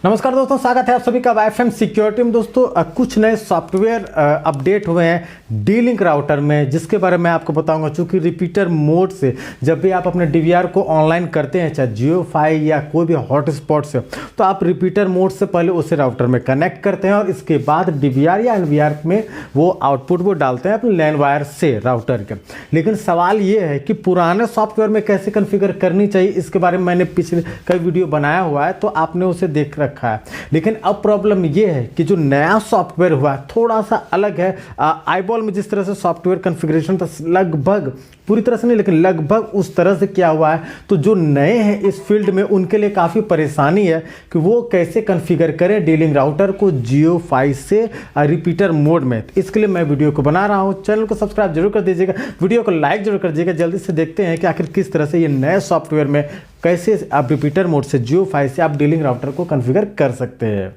नमस्कार दोस्तों, स्वागत है आप सभी का वाईफाई सिक्योरिटी में। दोस्तों कुछ नए सॉफ्टवेयर अपडेट हुए हैं डी लिंक राउटर में, जिसके बारे में आपको बताऊंगा। चूंकि रिपीटर मोड से जब भी आप अपने डीवीआर को ऑनलाइन करते हैं, चाहे जियो फाई या कोई भी हॉटस्पॉट से, तो आप रिपीटर मोड से पहले उसे राउटर में कनेक्ट करते हैं और इसके बाद डीवीआर या एनवीआर में वो आउटपुट वो डालते हैं अपने लैन वायर से राउटर के। लेकिन सवाल ये है कि पुराने सॉफ्टवेयर में कैसे कन्फिगर करनी चाहिए, इसके बारे में मैंने पिछले कई वीडियो बनाया हुआ है, तो आपने उसे देख रखा है। लेकिन अब प्रॉब्लम यह है कि जो नया सॉफ्टवेयर हुआ है थोड़ा सा अलग है। आईबॉल में जिस तरह से सॉफ्टवेयर कॉन्फ़िगरेशन था, लगभग पूरी तरह से नहीं लेकिन लगभग उस तरह से किया हुआ है। तो जो नए हैं इस फील्ड में उनके लिए काफ़ी परेशानी है कि वो कैसे कॉन्फ़िगर करें डी लिंक राउटर को जियो फाई से रिपीटर मोड में। इसके लिए मैं वीडियो को बना रहा हूँ। चैनल को सब्सक्राइब जरूर कर दीजिएगा, वीडियो को लाइक जरूर कर दीजिएगा। जल्दी से देखते हैं कि आखिर किस तरह से ये नए सॉफ्टवेयर में कैसे आप रिपीटर मोड से जियो फाई से आप डी लिंक राउटर को कॉन्फ़िगर कर सकते हैं।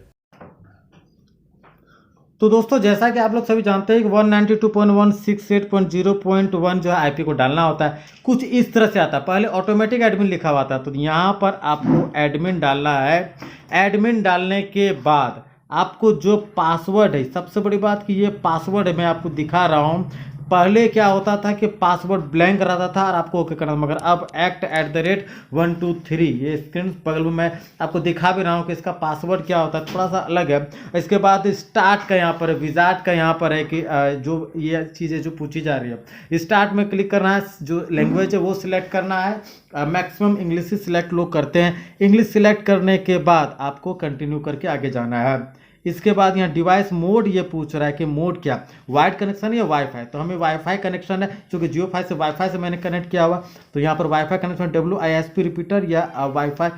तो दोस्तों, जैसा कि आप लोग सभी जानते हैं कि 192.168.0.1 जो है आईपी को डालना होता है। कुछ इस तरह से आता है, पहले ऑटोमेटिक एडमिन लिखा हुआ था, तो यहाँ पर आपको एडमिन डालना है। एडमिन डालने के बाद आपको जो पासवर्ड है, सबसे बड़ी बात कि ये पासवर्ड मैं आपको दिखा रहा हूँ। पहले क्या होता था कि पासवर्ड ब्लैंक रहता था और आपको ओके करना, मगर अब @123 ये स्क्रीन बगल में मैं आपको दिखा भी रहा हूँ कि इसका पासवर्ड क्या होता है, थोड़ा सा अलग है। इसके बाद स्टार्ट का यहाँ पर है, विजार्ड का यहाँ पर है कि जो ये चीज़ें जो पूछी जा रही है, स्टार्ट में क्लिक करना है, जो लैंग्वेज है वो सिलेक्ट करना है। मैक्सिमम इंग्लिश ही सिलेक्ट लोग करते हैं। इंग्लिश सिलेक्ट करने के बाद आपको कंटिन्यू करके आगे जाना है। इसके बाद यहाँ डिवाइस मोड ये पूछ रहा है कि मोड क्या, वायर्ड कनेक्शन या वाईफाई। तो हमें वाईफाई कनेक्शन है, क्योंकि जियो फाई से वाईफाई से मैंने कनेक्ट किया हुआ, तो यहाँ पर वाईफाई कनेक्शन WISP रिपीटर या वाईफाई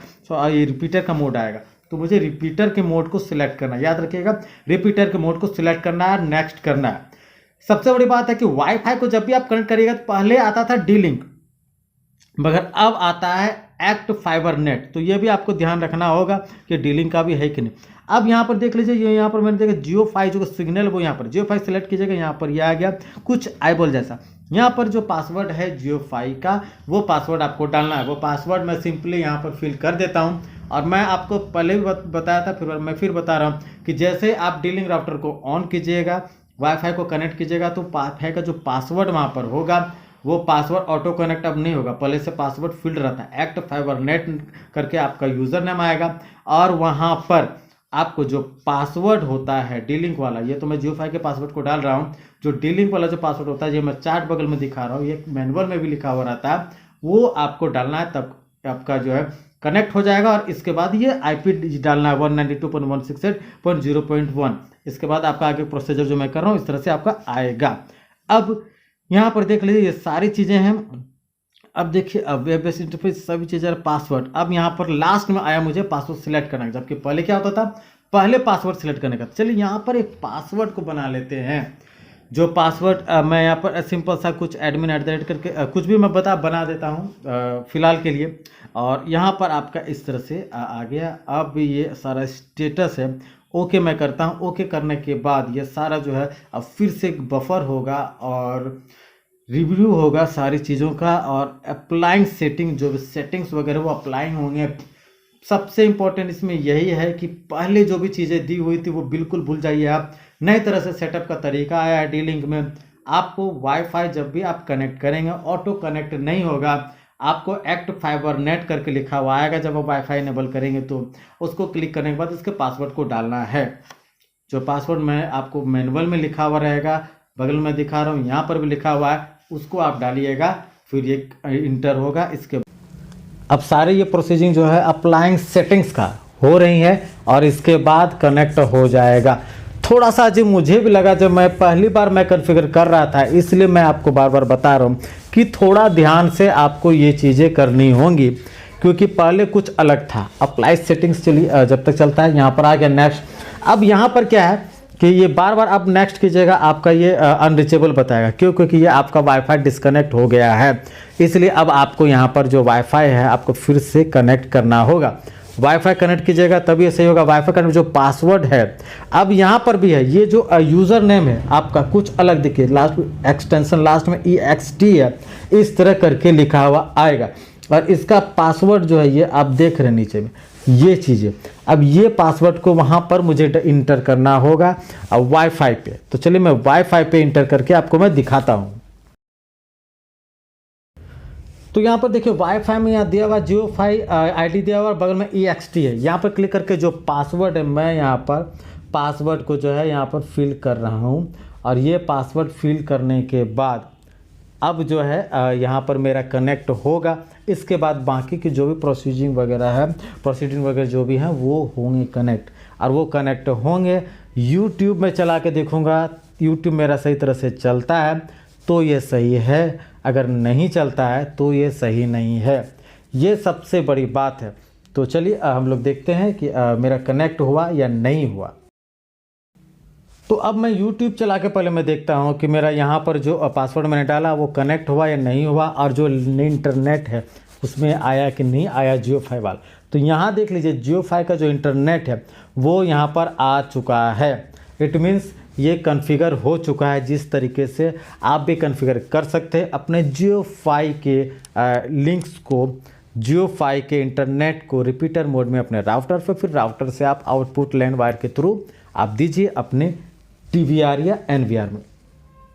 ये रिपीटर का मोड आएगा। तो मुझे रिपीटर के मोड को सिलेक्ट करना है, याद रखिएगा रिपीटर के मोड को सिलेक्ट करना है, नेक्स्ट करना है। सबसे बड़ी बात है कि वाईफाई को जब भी आप कनेक्ट करिएगा तो पहले आता था डी लिंक, मगर अब आता है एक्ट फाइबर नेट। तो ये भी आपको ध्यान रखना होगा कि डी लिंक का भी है कि नहीं। अब यहाँ पर देख लीजिए, ये यहाँ पर मैंने देखा जियो फाई जो सिग्नल वो यहाँ पर जियो फाई सेलेक्ट कीजिएगा, यहाँ पर ये आ गया कुछ आईबॉल जैसा। यहाँ पर जो पासवर्ड है जियो फाई का वो पासवर्ड आपको डालना है। वो पासवर्ड मैं सिंपली यहाँ पर फिल कर देता हूँ। और मैं आपको पहले भी बताया था, फिर बता रहा हूँ कि जैसे आप डी लिंक राउटर को ऑन कीजिएगा, वाईफाई को कनेक्ट कीजिएगा, तो वाईफाई का जो पासवर्ड वहाँ पर होगा वो पासवर्ड ऑटो कनेक्ट अब नहीं होगा, पहले से पासवर्ड फील्ड रहता है। एक्ट फाइबर नेट करके आपका यूज़र नेम आएगा और वहाँ पर आपको जो पासवर्ड होता है डी लिंक वाला, ये तो मैं जियो फाई के पासवर्ड को डाल रहा हूँ। जो डी लिंक वाला जो पासवर्ड होता है, ये मैं चार्ट बगल में दिखा रहा हूँ, ये मैनुअल में भी लिखा हुआ रहता है, वो आपको डालना है। तब आपका जो है कनेक्ट हो जाएगा। और इसके बाद ये IP डालना है 192.168.0.1। इसके बाद आपका आगे प्रोसीजर जो मैं कर रहा हूँ इस तरह से आपका आएगा। अब यहाँ पर देख लीजिए ये सारी चीज़ें हैं। अब देखिए, अब वेब बेस्ड इंटरफेस सभी चीज़ें, पासवर्ड। अब यहाँ पर लास्ट में आया मुझे पासवर्ड सिलेक्ट करना, जबकि पहले क्या होता था, पहले पासवर्ड सिलेक्ट करने का। चलिए यहाँ पर एक पासवर्ड को बना लेते हैं। जो पासवर्ड मैं यहाँ पर सिंपल सा कुछ एडमिन @ करके कुछ भी मैं बना देता हूँ फिलहाल के लिए। और यहाँ पर आपका इस तरह से आ गया। अब ये सारा स्टेटस है, ओके मैं करता हूँ। ओके करने के बाद ये सारा जो है अब फिर से बफर होगा और रिव्यू होगा सारी चीज़ों का, और अप्लाइंग सेटिंग जो भी सेटिंग्स वगैरह वो अप्लाइंग होंगे। सबसे इम्पोर्टेंट इसमें यही है कि पहले जो भी चीज़ें दी हुई थी वो बिल्कुल भूल जाइए। आप नई तरह से सेटअप का तरीका आया है डी लिंक में। आपको वाईफाई जब भी आप कनेक्ट करेंगे ऑटो कनेक्ट नहीं होगा, आपको एक्ट फाइबर नेट करके लिखा हुआ आएगा। जब आप वाईफाई इनेबल करेंगे तो उसको क्लिक करने के बाद उसके पासवर्ड को डालना है। जो पासवर्ड मैं आपको मैनुअल में लिखा हुआ रहेगा, बगल में दिखा रहा हूँ, यहाँ पर भी लिखा हुआ है, उसको आप डालिएगा, फिर ये इंटर होगा। इसके अब सारे ये प्रोसीजिंग जो है अप्लाइंग सेटिंग्स का हो रही है और इसके बाद कनेक्ट हो जाएगा। थोड़ा सा अजीब मुझे भी लगा जब मैं पहली बार मैं कॉन्फ़िगर कर रहा था, इसलिए मैं आपको बार बार बता रहा हूँ कि थोड़ा ध्यान से आपको ये चीज़ें करनी होंगी, क्योंकि पहले कुछ अलग था। अप्लाई सेटिंग्स चलिए जब तक चलता है, यहाँ पर आ गया नेक्स्ट। अब यहाँ पर क्या है कि ये बार बार आप नेक्स्ट कीजिएगा, आपका ये अनरीचेबल बताएगा। क्यों? क्योंकि ये आपका वाईफाई डिस्कनेक्ट हो गया है, इसलिए अब आपको यहाँ पर जो वाईफाई है आपको फिर से कनेक्ट करना होगा। वाईफाई कनेक्ट कीजिएगा तभी ये सही होगा। वाईफाई कनेक्ट जो पासवर्ड है, अब यहाँ पर भी है, ये जो यूज़र नेम है आपका कुछ अलग दिखे, लास्ट एक्सटेंशन लास्ट में EXT है, इस तरह करके लिखा हुआ आएगा। और इसका पासवर्ड जो है ये आप देख रहे हैं नीचे में, ये चीज़ें। अब ये पासवर्ड को वहाँ पर मुझे इंटर करना होगा अब वाईफाई पे। तो चलिए मैं वाईफाई पे इंटर करके आपको मैं दिखाता हूँ। तो यहाँ पर देखिए वाईफाई में यहाँ दिया हुआ जियोफाई आईडी दिया हुआ और बगल में EXT है। यहाँ पर क्लिक करके जो पासवर्ड है मैं यहाँ पर पासवर्ड को जो है यहाँ पर फिल कर रहा हूँ। और ये पासवर्ड फिल करने के बाद अब जो है यहाँ पर मेरा कनेक्ट होगा। इसके बाद बाकी की जो भी प्रोसीडिंग वगैरह जो भी हैं वो होंगे कनेक्ट। और वो कनेक्ट होंगे यूट्यूब में चला के देखूँगा, यूट्यूब मेरा सही तरह से चलता है तो ये सही है, अगर नहीं चलता है तो ये सही नहीं है। ये सबसे बड़ी बात है। तो चलिए हम लोग देखते हैं कि मेरा कनेक्ट हुआ या नहीं हुआ। तो अब मैं YouTube चला के पहले मैं देखता हूँ कि मेरा यहाँ पर जो पासवर्ड मैंने डाला वो कनेक्ट हुआ या नहीं हुआ, और जो इंटरनेट है उसमें आया कि नहीं आया जियोफाई वाला। तो यहाँ देख लीजिए जियोफाई का जो इंटरनेट है वो यहाँ पर आ चुका है। इट मीन्स ये कॉन्फ़िगर हो चुका है। जिस तरीके से आप भी कॉन्फ़िगर कर सकते हैं अपने जियोफाई के लिंक्स को, जियोफाई के इंटरनेट को रिपीटर मोड में अपने राउटर पर, फिर राउटर से आप आउटपुट लैन वायर के थ्रू आप दीजिए अपने DVR या NVR में।